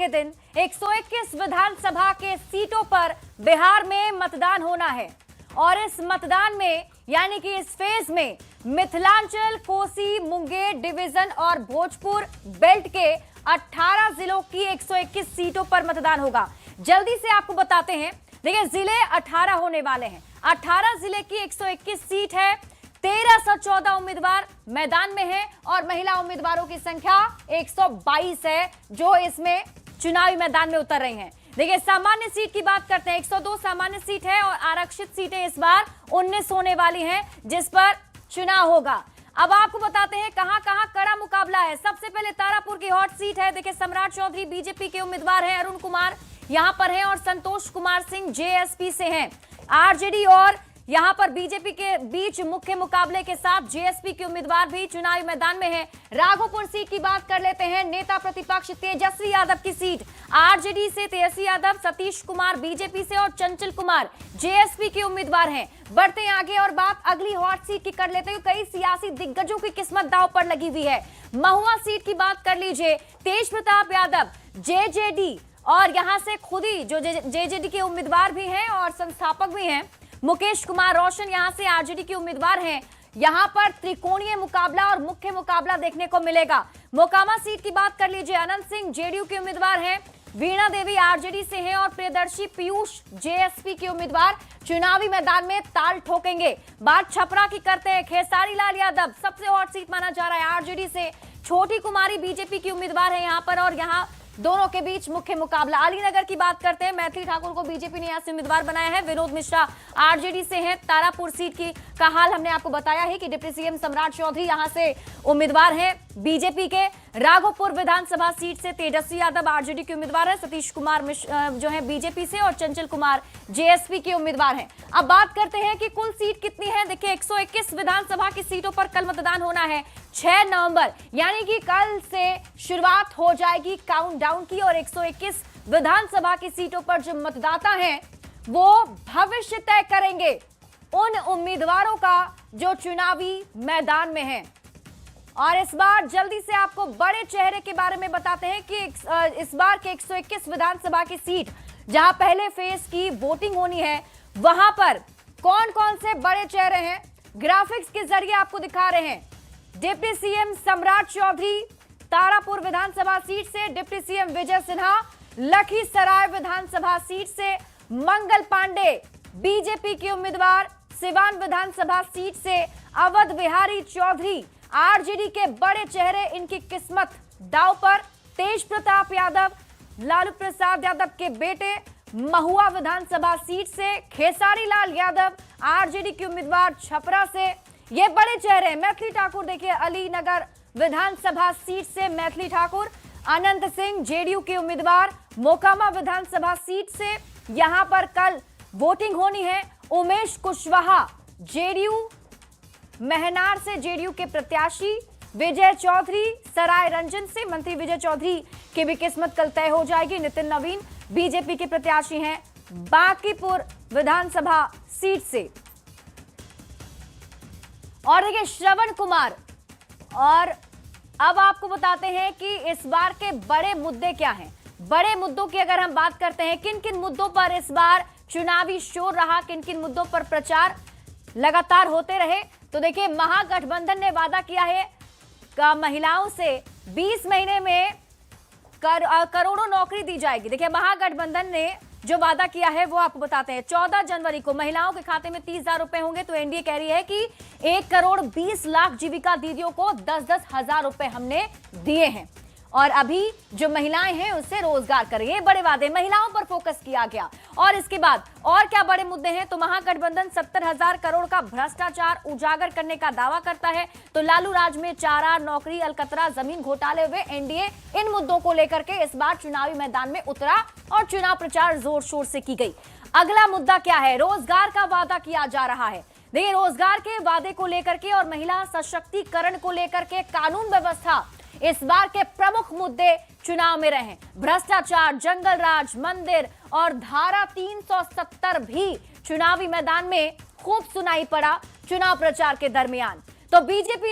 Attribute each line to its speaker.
Speaker 1: के दिन 121 विधानसभा के सीटों पर बिहार में मतदान होना है और इस मतदान में यानी कि इस फेज में मिथिलांचल, कोसी, मुंगेर डिवीजन और भोजपुर बेल्ट के 18 जिलों की 121 सीटों पर मतदान होगा। जल्दी से आपको बताते हैं, देखिए जिले 18 होने वाले हैं। 18 जिले की 121 सीट है। 1314 उम्मीदवार मैदान में हैं और महिला उम्मीदवारों की संख्या 122 है जो इसमें चुनावी मैदान में उतर रही हैं। देखिए सामान्य सीट की बात करते हैं, 102 सामान्य सीट है और आरक्षित सीटें इस बार 19 होने वाली हैं जिस पर चुनाव होगा। अब आपको बताते हैं कहां कहां कड़ा मुकाबला है। सबसे पहले तारापुर की हॉट सीट है। देखिए सम्राट चौधरी बीजेपी के उम्मीदवार हैं, अरुण कुमार यहां पर हैं और संतोष कुमार सिंह जेएसपी से हैं। आरजेडी और यहां पर बीजेपी के बीच मुख्य मुकाबले के साथ जेएसपी के उम्मीदवार भी चुनावी मैदान में हैं। राघोपुर सीट की बात कर लेते हैं। नेता प्रतिपक्ष तेजस्वी यादव की सीट, आरजेडी से तेजस्वी यादव, सतीश कुमार बीजेपी से और चंचल कुमार जेएसपी के उम्मीदवार हैं। बढ़ते हैं आगे और बात अगली हॉट सीट की कर लेते हैं। कई सियासी दिग्गजों की किस्मत दांव पर लगी हुई है। महुआ सीट की बात कर लीजिए। तेज प्रताप यादव जेजेडी और यहां से खुद ही जो जेजेडी के उम्मीदवार भी हैं और संस्थापक भी हैं, मुकेश कुमार रोशन यहां से आरजेडी के उम्मीदवार हैं। यहां पर त्रिकोणीय मुकाबला और मुख्य मुकाबला देखने को मिलेगा। मोकामा सीट की बात कर लीजिए। अनंत सिंह जेडीयू के उम्मीदवार हैं, वीणा देवी आरजेडी से हैं और प्रियदर्शी पीयूष जेएसपी के उम्मीदवार चुनावी मैदान में ताल ठोकेंगे। बात छपरा की करते हैं। खेसारी लाल यादव सबसे हॉट सीट माना जा रहा है आरजेडी से। छोटी कुमारी बीजेपी की उम्मीदवार है यहां पर और यहां दोनों के बीच मुख्य मुकाबला। अलीनगर की बात करते हैं। मैथिली ठाकुर को बीजेपी ने यहां से उम्मीदवार बनाया है। विनोद मिश्रा आरजेडी से हैं। तारापुर सीट की का हाल हमने आपको बताया है कि डिप्टी सीएम सम्राट चौधरी यहां से उम्मीदवार हैं बीजेपी के। राघोपुर विधानसभा सीट से तेजस्वी यादव आरजेडी के उम्मीदवार है। सतीश कुमार जो है बीजेपी से और चंचल कुमार जेएसपी के उम्मीदवार हैं। अब बात करते हैं कि कुल सीट कितनी है। देखिए 121 विधानसभा की सीटों पर कल मतदान होना है 6 नवंबर, यानी कि कल से शुरुआत हो जाएगी काउंटडाउन की और 121 विधानसभा की सीटों पर जो मतदाता हैं वो भविष्य तय करेंगे उन उम्मीदवारों का जो चुनावी मैदान में हैं। और इस बार जल्दी से आपको बड़े चेहरे के बारे में बताते हैं कि इस बार के 121 विधानसभा की सीट जहां पहले फेज की वोटिंग होनी है वहां पर कौन कौन से बड़े चेहरे हैं ग्राफिक्स के जरिए आपको दिखा रहे हैं। डिप्टी सीएम सम्राट चौधरी तारापुर विधानसभा सीट से, डिप्टी सीएम विजय सिन्हा लखीसराय विधानसभा सीट से, मंगल पांडे बीजेपी के उम्मीदवार सिवान विधानसभा सीट से, अवध बिहारी चौधरी आरजेडी के बड़े चेहरे, इनकी किस्मत दांव पर। तेज प्रताप यादव लालू प्रसाद यादव के बेटे महुआ विधानसभा सीट से, खेसारी लाल यादव आरजेडी के उम्मीदवार छपरा से, ये बड़े चेहरे। मैथिली ठाकुर देखिए अलीनगर विधानसभा सीट से मैथिली ठाकुर, अनंत सिंह जेडीयू के उम्मीदवार मोकामा विधानसभा सीट से यहां पर कल वोटिंग होनी है। उमेश कुशवाहा जेडीयू महनार से जेडीयू के प्रत्याशी, विजय चौधरी सराय रंजन से मंत्री विजय चौधरी की भी किस्मत कल तय हो जाएगी। नितिन नवीन बीजेपी के प्रत्याशी हैं बांकीपुर विधानसभा सीट से। और देखिए श्रवण कुमार। और अब आपको बताते हैं कि इस बार के बड़े मुद्दे क्या हैं। बड़े मुद्दों की अगर हम बात करते हैं, किन किन मुद्दों पर इस बार चुनावी शोर रहा, किन किन मुद्दों पर प्रचार लगातार होते रहे, तो देखिए महागठबंधन ने वादा किया है महिलाओं से 20 महीने में करोड़ों नौकरी दी जाएगी। देखिए महागठबंधन ने जो वादा किया है वो आपको बताते हैं। 14 जनवरी को महिलाओं के खाते में 30,000 रुपए होंगे, तो एनडीए कह रही है कि 1 करोड़ 20 लाख जीविका दीदियों को 10-10 हजार रुपए हमने दिए हैं और अभी जो महिलाएं हैं उससे रोजगार करेंगे। बड़े वादे, महिलाओं पर फोकस किया गया। और इसके बाद और क्या बड़े मुद्दे हैं, तो महागठबंधन 70,000 करोड़ का भ्रष्टाचार उजागर करने का दावा करता है। तो लालू राज में चारा, नौकरी, अलकतरा, जमीन घोटाले हुए एनडीए इन मुद्दों को लेकर के इस बार चुनावी मैदान में उतरा और चुनाव प्रचार जोर शोर से की गई। अगला मुद्दा क्या है, रोजगार का वादा किया जा रहा है। देखिए रोजगार के वादे को लेकर के और महिला सशक्तिकरण को लेकर के कानून व्यवस्था इस बार के प्रमुख मुद्दे चुनाव में रहे। भ्रष्टाचार, जंगल राज, मंदिर और धारा 370 भी चुनावी मैदान में खूब सुनाई पड़ा चुनाव प्रचार के दरमियान। तो बीजेपी